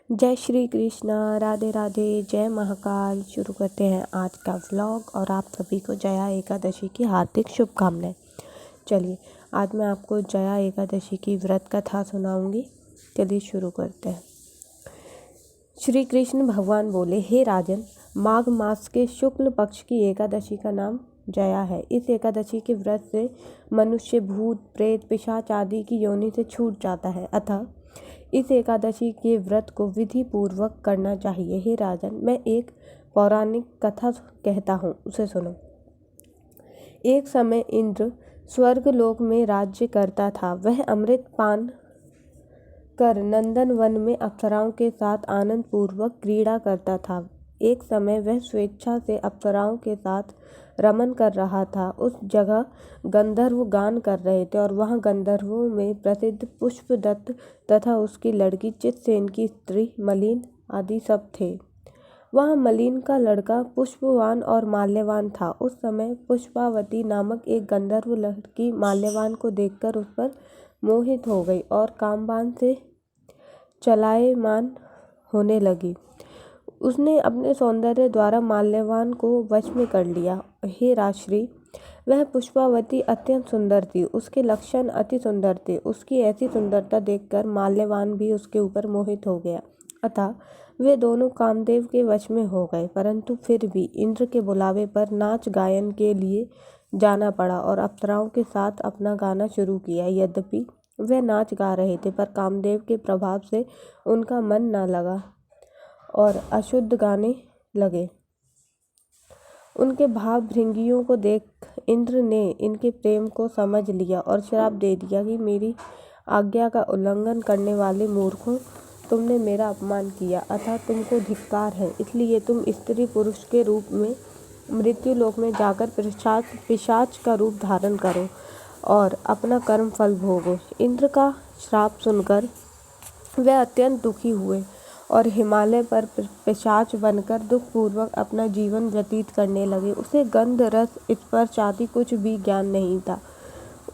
जय श्री कृष्णा, राधे राधे, जय महाकाल। शुरू करते हैं आज का व्लॉग और आप सभी को जया एकादशी की हार्दिक शुभकामनाएं। चलिए आज मैं आपको जया एकादशी की व्रत कथा सुनाऊंगी। चलिए शुरू करते हैं। श्री कृष्ण भगवान बोले, हे राजन, माघ मास के शुक्ल पक्ष की एकादशी का नाम जया है। इस एकादशी के व्रत से मनुष्य भूत प्रेत पिशाच आदि की योनि से छूट जाता है। अतः इस एकादशी के व्रत को विधि पूर्वक करना चाहिए। हे राजन, मैं एक पौराणिक कथा कहता हूँ, उसे सुनो। एक समय इंद्र स्वर्ग लोक में राज्य करता था। वह अमृत पान कर नंदन वन में अप्सराओं के साथ आनंद पूर्वक क्रीड़ा करता था। एक समय वह स्वेच्छा से अप्सराओं के साथ रमन कर रहा था। उस जगह गंधर्व गान कर रहे थे और वहाँ गंधर्वों में प्रसिद्ध पुष्पदत्त तथा उसकी लड़की चित्रसेन की स्त्री मलिन आदि सब थे। वहाँ मलिन का लड़का पुष्पवान और माल्यवान था। उस समय पुष्पावती नामक एक गंधर्व लड़की माल्यवान को देखकर उस पर मोहित हो गई और कामबाण से चलायमान होने लगी। उसने अपने सौंदर्य द्वारा माल्यवान को वश में कर लिया। हे राजश्री, वह पुष्पावती अत्यंत सुंदर थी। उसके लक्षण अति सुंदर थे। उसकी ऐसी सुंदरता देखकर माल्यवान भी उसके ऊपर मोहित हो गया। अतः वे दोनों कामदेव के वश में हो गए। परंतु फिर भी इंद्र के बुलावे पर नाच गायन के लिए जाना पड़ा और अप्सराओं के साथ अपना गाना शुरू किया। यद्यपि वे नाच गा रहे थे, पर कामदेव के प्रभाव से उनका मन न लगा और अशुद्ध गाने लगे। उनके भाव भृंगियों को देख इंद्र ने इनके प्रेम को समझ लिया और श्राप दे दिया कि मेरी आज्ञा का उल्लंघन करने वाले मूर्खों, तुमने मेरा अपमान किया, अतः तुमको धिक्कार है। इसलिए तुम स्त्री पुरुष के रूप में मृत्यु लोक में जाकर पिशाच का रूप धारण करो और अपना कर्म फल भोगो। इंद्र का श्राप सुनकर वे अत्यंत दुखी हुए और हिमालय पर पिशाच बनकर दुखपूर्वक अपना जीवन व्यतीत करने लगे। उसे गंध रस स्पर्श आदि कुछ भी ज्ञान नहीं था।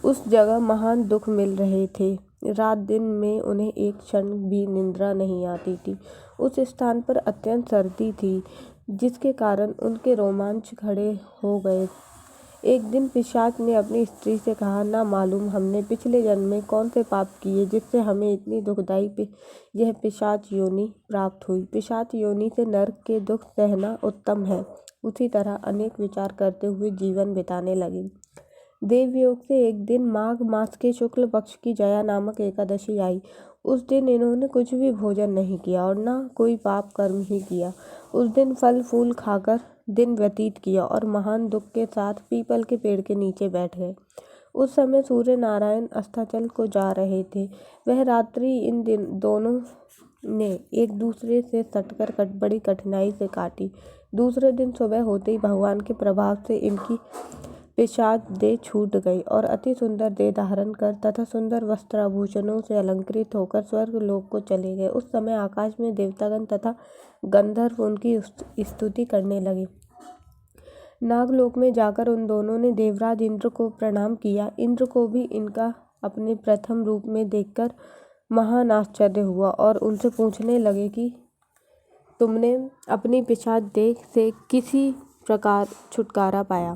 उस जगह महान दुख मिल रहे थे। रात दिन में उन्हें एक क्षण भी निद्रा नहीं आती थी। उस स्थान पर अत्यंत सर्दी थी, जिसके कारण उनके रोमांच खड़े हो गए। एक दिन पिशाच ने अपनी स्त्री से कहा, ना मालूम हमने पिछले जन्म में कौन से पाप किए जिससे हमें इतनी दुखदायी यह पिशाच योनि प्राप्त हुई। पिशाच योनि से नरक के दुख सहना उत्तम है। उसी तरह अनेक विचार करते हुए जीवन बिताने लगे। देवयोग से एक दिन माघ मास के शुक्ल पक्ष की जया नामक एकादशी आई। उस दिन इन्होंने कुछ भी भोजन नहीं किया और न कोई पाप कर्म ही किया। उस दिन फल फूल खाकर दिन व्यतीत किया और महान दुख के साथ पीपल के पेड़ के नीचे बैठ गए। उस समय सूर्य नारायण अस्ताचल को जा रहे थे। वह रात्रि इन दोनों ने एक दूसरे से सटकर बड़ी कठिनाई से काटी। दूसरे दिन सुबह होते ही भगवान के प्रभाव से इनकी पिशाच देह छूट गई और अति सुंदर देह धारण कर तथा सुंदर वस्त्राभूषणों से अलंकृत होकर स्वर्ग लोक को चले गए। उस समय आकाश में देवतागण तथा गंधर्व उनकी स्तुति करने लगे। नागलोक में जाकर उन दोनों ने देवराज इंद्र को प्रणाम किया। इंद्र को भी इनका अपने प्रथम रूप में देखकर महान आश्चर्य हुआ और उनसे पूछने लगे कि तुमने अपनी पिशाच देह से किसी प्रकार छुटकारा पाया,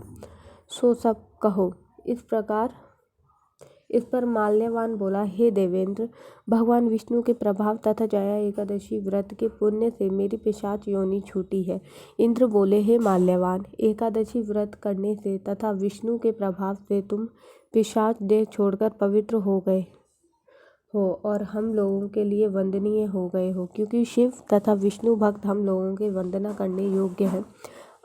सो सब कहो। इस पर माल्यवान बोला, हे देवेंद्र, भगवान विष्णु के प्रभाव तथा जया एकादशी व्रत के पुण्य से मेरी पिशाच योनि छूटी है। इंद्र बोले, हे माल्यवान, एकादशी व्रत करने से तथा विष्णु के प्रभाव से तुम पिशाच देह छोड़कर पवित्र हो गए हो और हम लोगों के लिए वंदनीय हो गए हो, क्योंकि शिव तथा विष्णु भक्त हम लोगों के वंदना करने योग्य हैं।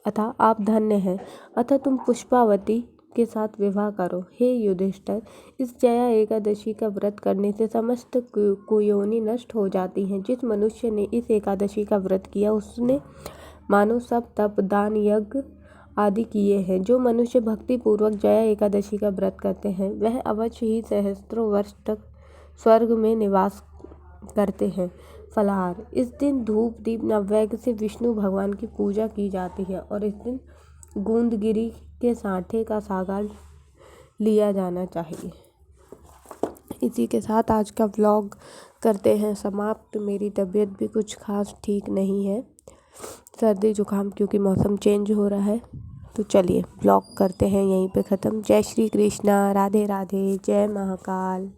अतः आप धन्य हैं। अतः तुम पुष्पावती के साथ विवाह करो। हे युधिष्ठिर, इस जया एकादशी का व्रत करने से समस्त कुयोनि नष्ट हो जाती हैं। जिस मनुष्य ने इस एकादशी का व्रत किया उसने मानो सब तप दान यज्ञ आदि किए हैं। जो मनुष्य भक्ति पूर्वक जया एकादशी का व्रत करते हैं वह अवश्य ही सहस्त्रों वर्ष तक स्वर्ग में निवास करते हैं। फलाहार, इस दिन धूप दीप नैवेद्य से विष्णु भगवान की पूजा की जाती है और इस दिन गूंदगिरी के सांठे का सागर लिया जाना चाहिए। इसी के साथ आज का व्लॉग करते हैं समाप्त। मेरी तबीयत भी कुछ खास ठीक नहीं है, सर्दी जुकाम, क्योंकि मौसम चेंज हो रहा है। तो चलिए ब्लॉग करते हैं यहीं पे ख़त्म। जय श्री कृष्णा, राधे राधे, जय महाकाल।